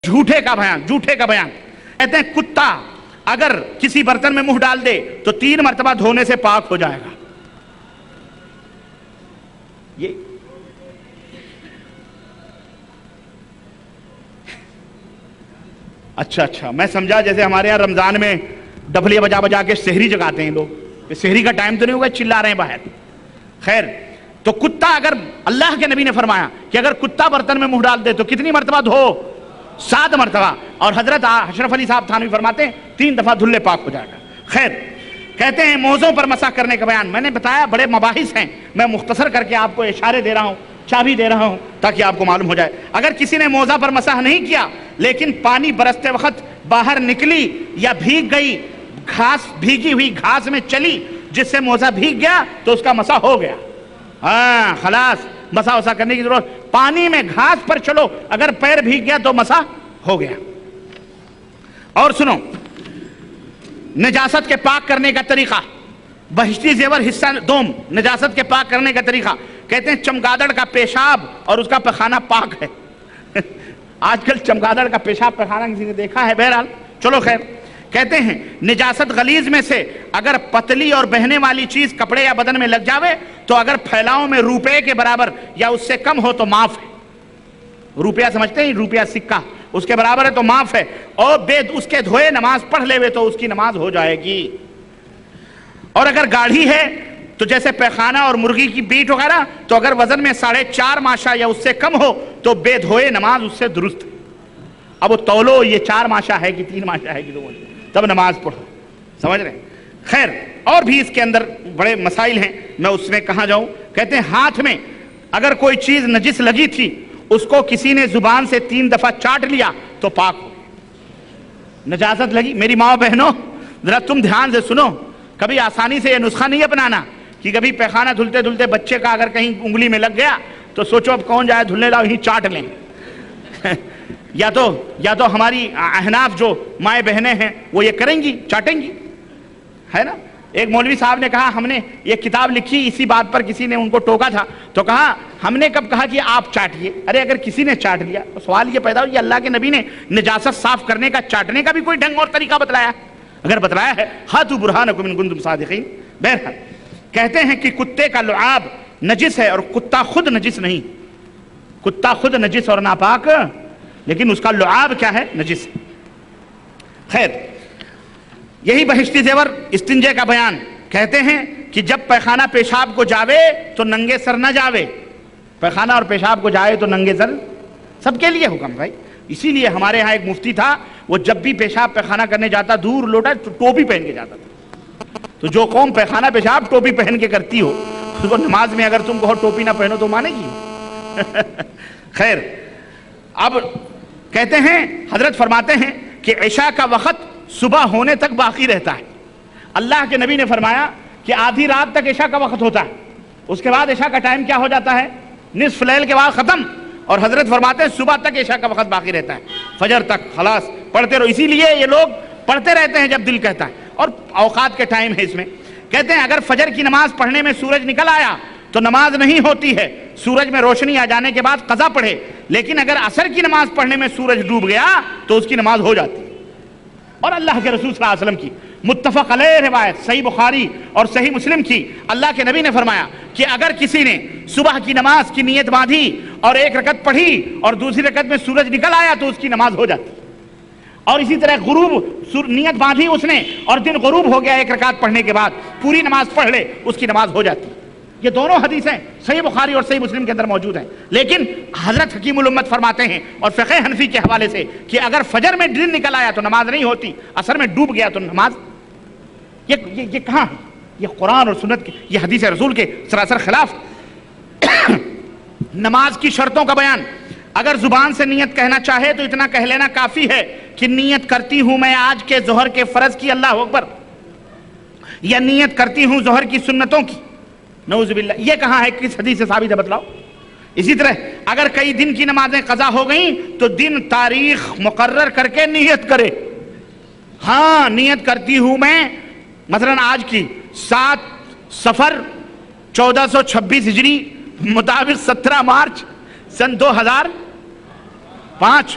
جھوٹے کا بیان کہتے ہیں کتا اگر کسی برتن میں منہ ڈال دے تو 3 مرتبہ دھونے سے پاک ہو جائے گا. یہ اچھا میں سمجھا جیسے ہمارے یہاں رمضان میں ڈبلیاں بجا بجا کے سحری جگاتے ہیں لوگ. سحری کا ٹائم تو نہیں ہوگا, چلا رہے ہیں باہر. خیر, تو کتا اگر اللہ کے نبی نے فرمایا کہ اگر کتا برتن میں منہ ڈال دے تو کتنی مرتبہ دھو؟ 7 مرتبہ. اور حضرت اشرف علی صاحب تھانوی فرماتے ہیں 3 دفعہ دھلے پاک ہو جائے گا. خیر, کہتے ہیں موزوں پر مسح کرنے کا بیان. میں نے بتایا بڑے مباحث ہیں, میں مختصر کر کے آپ کو اشارے دے رہا ہوں, چابی دے رہا ہوں تاکہ آپ کو معلوم ہو جائے. اگر کسی نے موزہ پر مسح نہیں کیا لیکن پانی برستے وقت باہر نکلی یا بھیگ گئی, بھیگی ہوئی گھاس میں چلی جس سے موزہ بھیگ گیا تو اس کا مسح ہو گیا. ہاں خلاص, مسح وسا کرنے کی ضرورت. پانی میں گھاس پر چلو, اگر پیر بھیگ گیا تو مسح ہو گیا. اور سنو, نجاست کے پاک کرنے کا طریقہ, بہشتی زیور حصہ دوم, نجاست کے پاک کرنے کا طریقہ. کہتے ہیں چمگادڑ کا پیشاب اور اس کا پخانہ پاک ہے. آج کل چمگادڑ کا پیشاب پخانہ کسی نے دیکھا ہے؟ بہرحال چلو خیر. کہتے ہیں نجاست غلیظ میں سے اگر پتلی اور بہنے والی چیز کپڑے یا بدن میں لگ جاوے تو اگر پھیلاؤ میں روپے کے برابر یا اس سے کم ہو تو معاف ہے. روپیہ سمجھتے ہیں, روپیہ سکہ, اس کے برابر ہے تو معاف ہے. اور اس کے دھوئے نماز پڑھ لے تو اس کی نماز ہو جائے گی. اور اگر گاڑھی ہے تو جیسے پیخانہ اور مرغی کی بیٹ وغیرہ, تو اگر وزن میں 4.5 ماشا یا اس سے کم ہو تو بے دھوئے نماز اس سے درست ہے. اب وہ تولو یہ 4 ماشا ہے کہ 3 ماشا ہے کہ 2 ماشا, تب نماز پڑھو. سمجھ رہے ہیں؟ خیر, اور بھی اس کے اندر بڑے مسائل ہیں, میں اس میں کہاں جاؤں. کہتے ہیں ہاتھ میں اگر کوئی چیز نجس لگی تھی, اس کو کسی نے زبان سے 3 دفعہ چاٹ لیا تو پاک ہو. نجاست لگی, میری ماں بہنوں ذرا تم دھیان سے سنو, کبھی آسانی سے یہ نسخہ نہیں اپنانا کہ کبھی پیخانہ دھلتے دھلتے بچے کا اگر کہیں انگلی میں لگ گیا تو سوچو اب کون جائے دھلنے, لاؤ ہی چاٹ لیں. یا تو ہماری احناف جو مائیں بہنیں ہیں وہ یہ کریں گی, چاٹیں گی, ہے نا. ایک مولوی صاحب نے کہا ہم نے یہ کتاب لکھی اسی بات پر, کسی نے ان کو ٹوکا تھا تو کہا ہم نے کب کہا کہ آپ چاٹیے. ارے اگر کسی نے چاٹ لیا تو سوال یہ پیدا ہو, یہ اللہ کے نبی نے نجاست صاف کرنے کا, چاٹنے کا بھی کوئی ڈھنگ اور طریقہ بتلایا ہے؟ اگر بتلایا ہے ہاتھو برہانکم ان کنتم صادقین. بہرحال کہتے ہیں کہ کتے کا لعاب نجس ہے اور کتا خود نجس نہیں. کتا خود نجس اور ناپاک, لیکن اس کا لعاب کیا ہے؟ نجس. خیر, یہی بہشتی زیور استنجے کا بیان. کہتے ہیں کہ جب پیخانہ پیشاب کو جاوے تو ننگے سر نہ جاوے. پیخانہ اور پیشاب کو جائے تو ننگے سر, سب کے لیے حکم بھائی. اسی لیے ہمارے ہاں ایک مفتی تھا, وہ جب بھی پیشاب پیخانہ کرنے جاتا دور لوٹا تو ٹوپی پہن کے جاتا تھا. تو جو قوم پیخانہ پیشاب ٹوپی پہن کے کرتی ہو, اس کو نماز میں اگر تم کہو ٹوپی نہ پہنو تو مانے گی؟ خیر, اب کہتے ہیں حضرت فرماتے ہیں کہ عشاء کا وقت صبح ہونے تک باقی رہتا ہے. اللہ کے نبی نے فرمایا کہ آدھی رات تک عشاء کا وقت ہوتا ہے, اس کے بعد عشاء کا ٹائم کیا ہو جاتا ہے؟ نصف لیل کے بعد ختم. اور حضرت فرماتے ہیں صبح تک عشاء کا وقت باقی رہتا ہے, فجر تک. خلاص پڑھتے رہو. اسی لیے یہ لوگ پڑھتے رہتے ہیں جب دل کہتا ہے, اور اوقات کے ٹائم ہے اس میں. کہتے ہیں اگر فجر کی نماز پڑھنے میں سورج نکل آیا تو نماز نہیں ہوتی ہے, سورج میں روشنی آ جانے کے بعد قضا پڑھے. لیکن اگر عصر کی نماز پڑھنے میں سورج ڈوب گیا تو اس کی نماز ہو جاتی ہے. اور اللہ کے رسول صلی اللہ علیہ وسلم کی متفق علیہ روایت صحیح بخاری اور صحیح مسلم کی, اللہ کے نبی نے فرمایا کہ اگر کسی نے صبح کی نماز کی نیت باندھی اور 1 رکعت پڑھی اور دوسری رکعت میں سورج نکل آیا تو اس کی نماز ہو جاتی. اور اسی طرح غروب نیت باندھی اس نے اور دن غروب ہو گیا 1 رکعت پڑھنے کے بعد, پوری نماز پڑھ لے اس کی نماز ہو جاتی. یہ دونوں حدیثیں صحیح بخاری اور صحیح مسلم کے اندر موجود ہیں. لیکن حضرت حکیم الامت فرماتے ہیں اور فقہ حنفی کے حوالے سے کہ اگر فجر میں دن نکل آیا تو نماز نہیں ہوتی, عصر میں ڈوب گیا تو نماز. یہ کہاں ہے؟ یہ قرآن اور سنت کے, یہ حدیث رسول کے سراسر خلاف. نماز کی شرطوں کا بیان. اگر زبان سے نیت کہنا چاہے تو اتنا کہہ لینا کافی ہے کہ نیت کرتی ہوں میں آج کے ظہر کے فرض کی, اللہ اکبر, یا نیت کرتی ہوں ظہر کی سنتوں کی. نعوذ باللہ, یہ کہاں ہے, کس حدیث سے ثابت ہے بتلاؤ. اسی طرح اگر کئی دن کی نمازیں قضا ہو گئیں تو دن تاریخ مقرر کر کے نیت کرے. ہاں نیت کرتی ہوں میں مثلا آج کی 7 صفر 1426 ہجری مطابق 17 مارچ سن 2005